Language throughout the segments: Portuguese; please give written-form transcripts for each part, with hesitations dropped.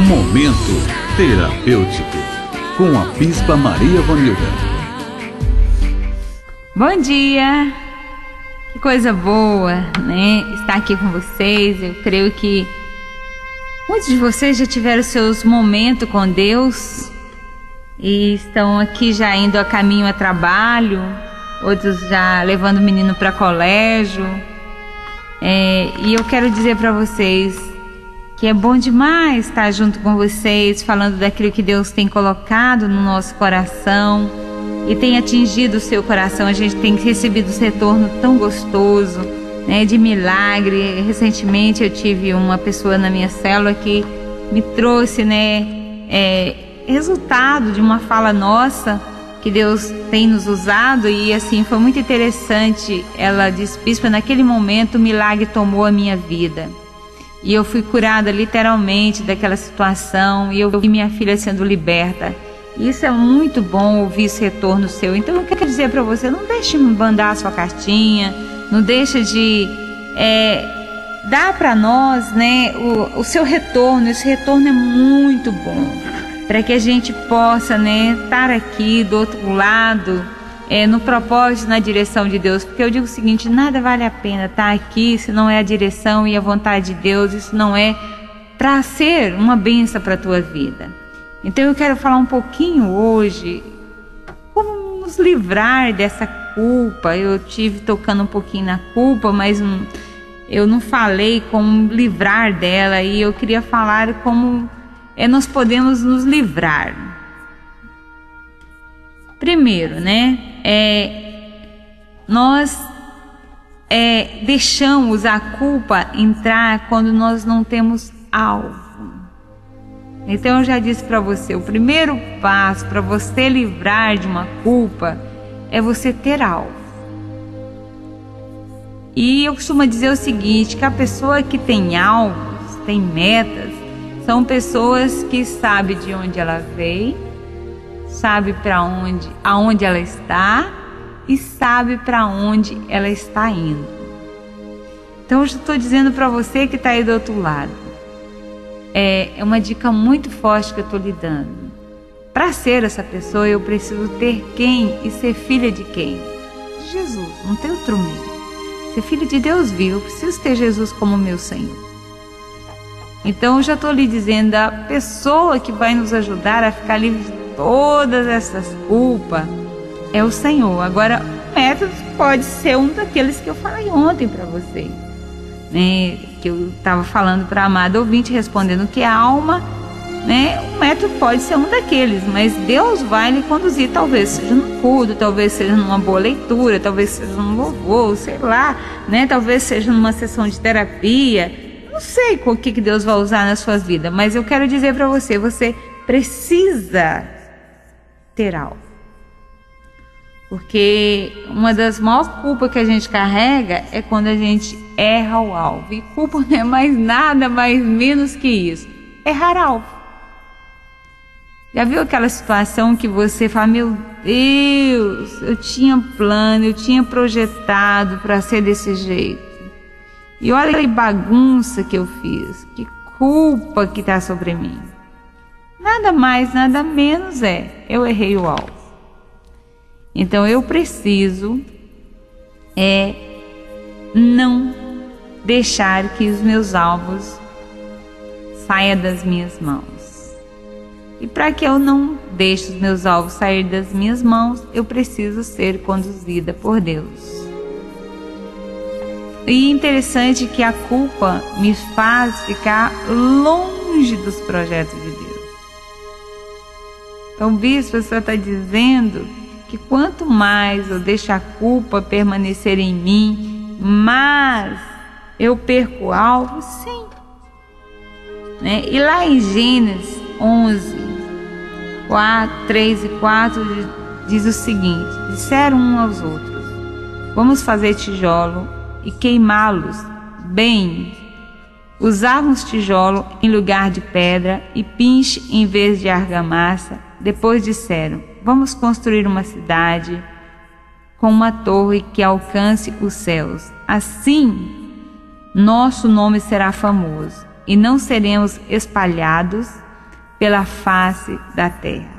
Momento terapêutico com a Bispa Maria Vanilda. Bom dia! Que coisa boa, né? Estar aqui com vocês. Eu creio que muitos de vocês já tiveram seus momentos com Deus e estão aqui já indo a caminho a trabalho, outros já levando o menino para colégio. E eu quero dizer para vocês que é bom demais estar junto com vocês, falando daquilo que Deus tem colocado no nosso coração e tem atingido o seu coração. A gente tem recebido esse retorno tão gostoso, né, de milagre. Recentemente eu tive uma pessoa na minha célula que me trouxe, né, resultado de uma fala nossa que Deus tem nos usado, e assim foi muito interessante. Ela disse: Bispa, naquele momento o milagre tomou a minha vida e eu fui curada literalmente daquela situação, e eu vi minha filha sendo liberta. Isso é muito bom, ouvir esse retorno seu. Então eu quero dizer para você, não deixe de mandar a sua cartinha, não deixe de dar para nós, né, o seu retorno. Esse retorno é muito bom, para que a gente possa, né, estar aqui do outro lado, no propósito, na direção de Deus. Porque eu digo o seguinte: nada vale a pena estar aqui se não é a direção e a vontade de Deus, isso não é para ser uma bênção para a tua vida. Então eu quero falar um pouquinho hoje como nos livrar dessa culpa. Eu tive tocando um pouquinho na culpa, mas eu não falei como livrar dela, e eu queria falar como nós podemos nos livrar. Primeiro, né, nós deixamos a culpa entrar quando nós não temos alvo. Então eu já disse para você, o primeiro passo para você livrar de uma culpa é você ter alvo. E eu costumo dizer o seguinte, que a pessoa que tem alvos, tem metas, são pessoas que sabem de onde ela veio, sabe aonde ela está e sabe para onde ela está indo. Então eu estou dizendo para você que está aí do outro lado, é uma dica muito forte que eu estou lhe dando. Para ser essa pessoa eu preciso ter quem e ser filha de quem? De Jesus, não tem outro meio. Ser filha de Deus vivo, eu preciso ter Jesus como meu Senhor. Então eu já estou lhe dizendo, a pessoa que vai nos ajudar a ficar livre de todas essas culpas é o Senhor. Agora, o método pode ser um daqueles que eu falei ontem para vocês, né? Que eu estava falando para a amada ouvinte, respondendo que a alma, né? O método pode ser um daqueles, mas Deus vai lhe conduzir, talvez seja no culto, talvez seja numa boa leitura, talvez seja num louvor, sei lá, né? Talvez seja numa sessão de terapia. Não sei o que Deus vai usar na sua vida, mas eu quero dizer para você, você precisa ter algo. Porque uma das maiores culpas que a gente carrega é quando a gente erra o alvo. E culpa não é mais nada, mais menos que isso. Errar alvo. Já viu aquela situação que você fala, meu Deus, eu tinha plano, eu tinha projetado para ser desse jeito. E olha que bagunça que eu fiz, que culpa que está sobre mim. Nada mais, nada menos eu errei o alvo. Então eu preciso não deixar que os meus alvos saiam das minhas mãos. E para que eu não deixe os meus alvos sair das minhas mãos, eu preciso ser conduzida por Deus. E interessante que a culpa me faz ficar longe dos projetos de Deus. Então, bispo, você está dizendo que quanto mais eu deixo a culpa permanecer em mim, mais eu perco o alvo? Sim. Né? E lá em Gênesis 11, 3 e 4, diz o seguinte: disseram uns aos outros, vamos fazer tijolo e queimá-los bem. Usavam os tijolos em lugar de pedra e pinche em vez de argamassa. Depois disseram, vamos construir uma cidade com uma torre que alcance os céus. Assim, nosso nome será famoso e não seremos espalhados pela face da terra.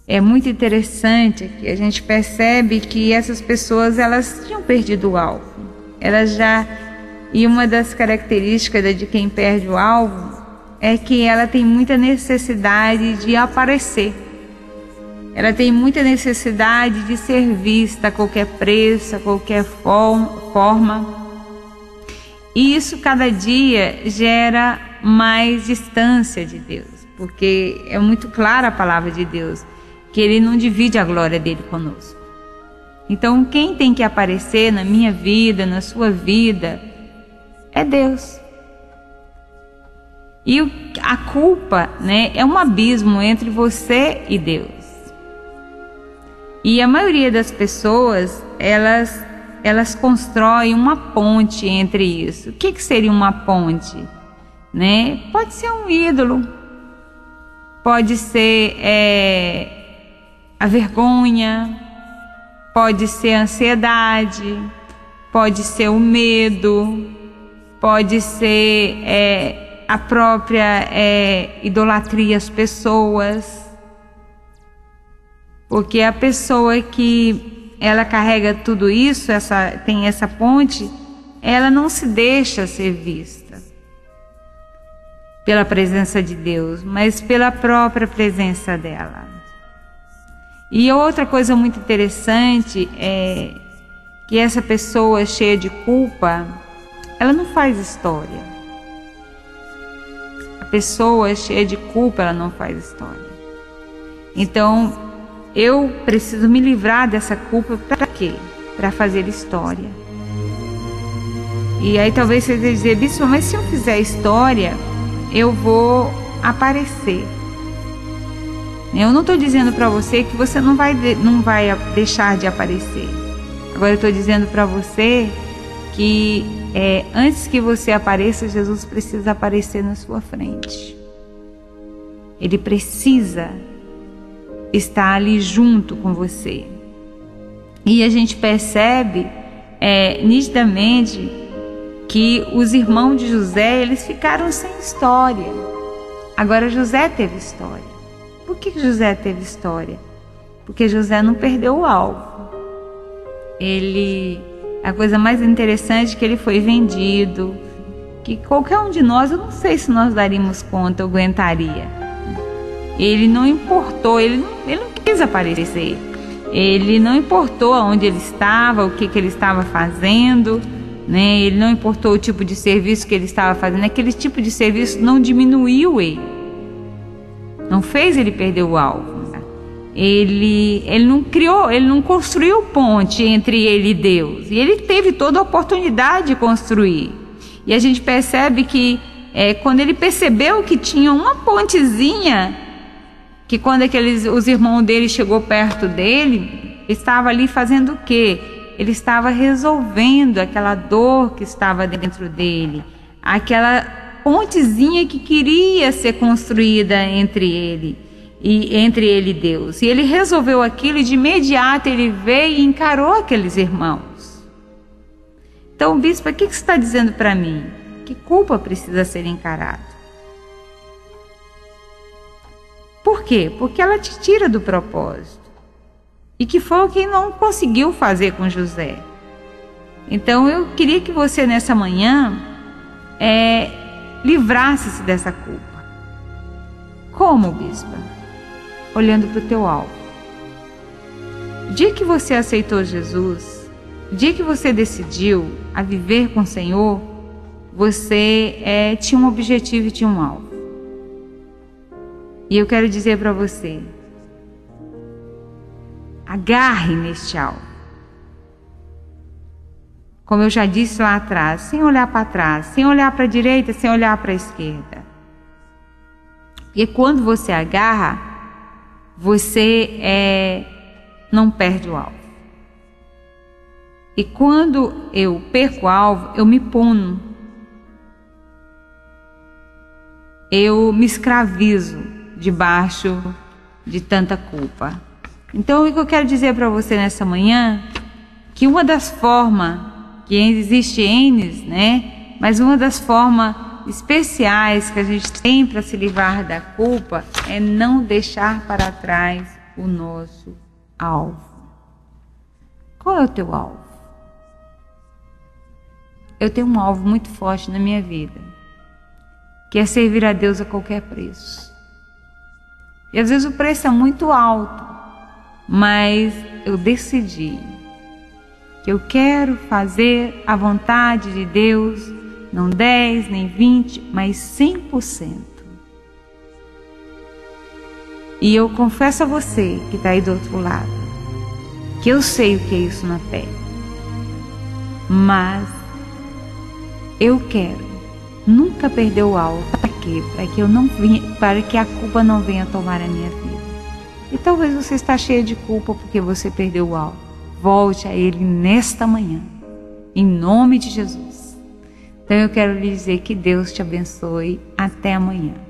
É muito interessante que a gente percebe que essas pessoas, elas tinham perdido o alvo. E uma das características de quem perde o alvo é que ela tem muita necessidade de aparecer. Ela tem muita necessidade de ser vista a qualquer preço, a qualquer forma. E isso cada dia gera mais distância de Deus, porque é muito clara a palavra de Deus, que Ele não divide a glória dele conosco. Então quem tem que aparecer na minha vida, na sua vida, é Deus. E a culpa, né, é um abismo entre você e Deus. E a maioria das pessoas, elas constroem uma ponte entre isso. O que seria uma ponte? Né? Pode ser um ídolo, pode ser a vergonha, pode ser a ansiedade, pode ser o medo, pode ser a própria idolatria às pessoas. Porque a pessoa que ela carrega tudo isso, tem essa ponte, ela não se deixa ser vista pela presença de Deus, mas pela própria presença dela. E outra coisa muito interessante é que essa pessoa cheia de culpa, ela não faz história. A pessoa cheia de culpa, ela não faz história. Então, eu preciso me livrar dessa culpa para quê? Para fazer história. E aí talvez você dizer, bispo, mas se eu fizer história, eu vou aparecer. Eu não estou dizendo para você que você não vai deixar de aparecer. Agora eu estou dizendo para você que antes que você apareça, Jesus precisa aparecer na sua frente. Ele precisa estar ali junto com você. E a gente percebe nitidamente que os irmãos de José, eles ficaram sem história. Agora José teve história. Por que José teve história? Porque José não perdeu o alvo. A coisa mais interessante é que ele foi vendido, que qualquer um de nós, eu não sei se nós daríamos conta, aguentaria. Ele não importou, ele não quis aparecer. Ele não importou onde ele estava, o que ele estava fazendo, né? Ele não importou o tipo de serviço que ele estava fazendo. Aquele tipo de serviço não diminuiu ele, não fez ele perder o alvo. Ele não construiu ponte entre ele e Deus. E ele teve toda a oportunidade de construir. E a gente percebe que quando ele percebeu que tinha uma pontezinha, que quando os irmãos dele chegou perto dele, estava ali fazendo o quê? Ele estava resolvendo aquela dor que estava dentro dele, aquela pontezinha que queria ser construída entre ele e Deus. E ele resolveu aquilo e de imediato ele veio e encarou aqueles irmãos. Então, bispo, o que você está dizendo para mim? Que culpa precisa ser encarada? Por quê? Porque ela te tira do propósito. E que foi o que não conseguiu fazer com José. Então eu queria que você nessa manhã livrasse-se dessa culpa. Como, bispa? Olhando para o teu alvo. O dia que você aceitou Jesus, o dia que você decidiu a viver com o Senhor, você tinha um objetivo e tinha um alvo. E eu quero dizer para você, agarre neste alvo. Como eu já disse lá atrás, sem olhar para trás, sem olhar para a direita, sem olhar para a esquerda. E quando você agarra, você não perde o alvo. E quando eu perco o alvo, eu me puno. Eu me escravizo debaixo de tanta culpa. Então, o que eu quero dizer para você nessa manhã, que uma das formas, que existe N, né? Mas uma das formas especiais que a gente tem para se livrar da culpa é não deixar para trás o nosso alvo. Qual é o teu alvo? Eu tenho um alvo muito forte na minha vida, que é servir a Deus a qualquer preço. E às vezes o preço é muito alto, mas eu decidi que eu quero fazer a vontade de Deus, não 10, nem 20, mas 100%. E eu confesso a você que está aí do outro lado, que eu sei o que é isso na pele. Mas eu quero nunca perder o alvo. Para quê? Para que a culpa não venha tomar a minha vida. E talvez você está cheia de culpa porque você perdeu o alvo. Volte a Ele nesta manhã, em nome de Jesus. Então eu quero lhe dizer que Deus te abençoe. Até amanhã.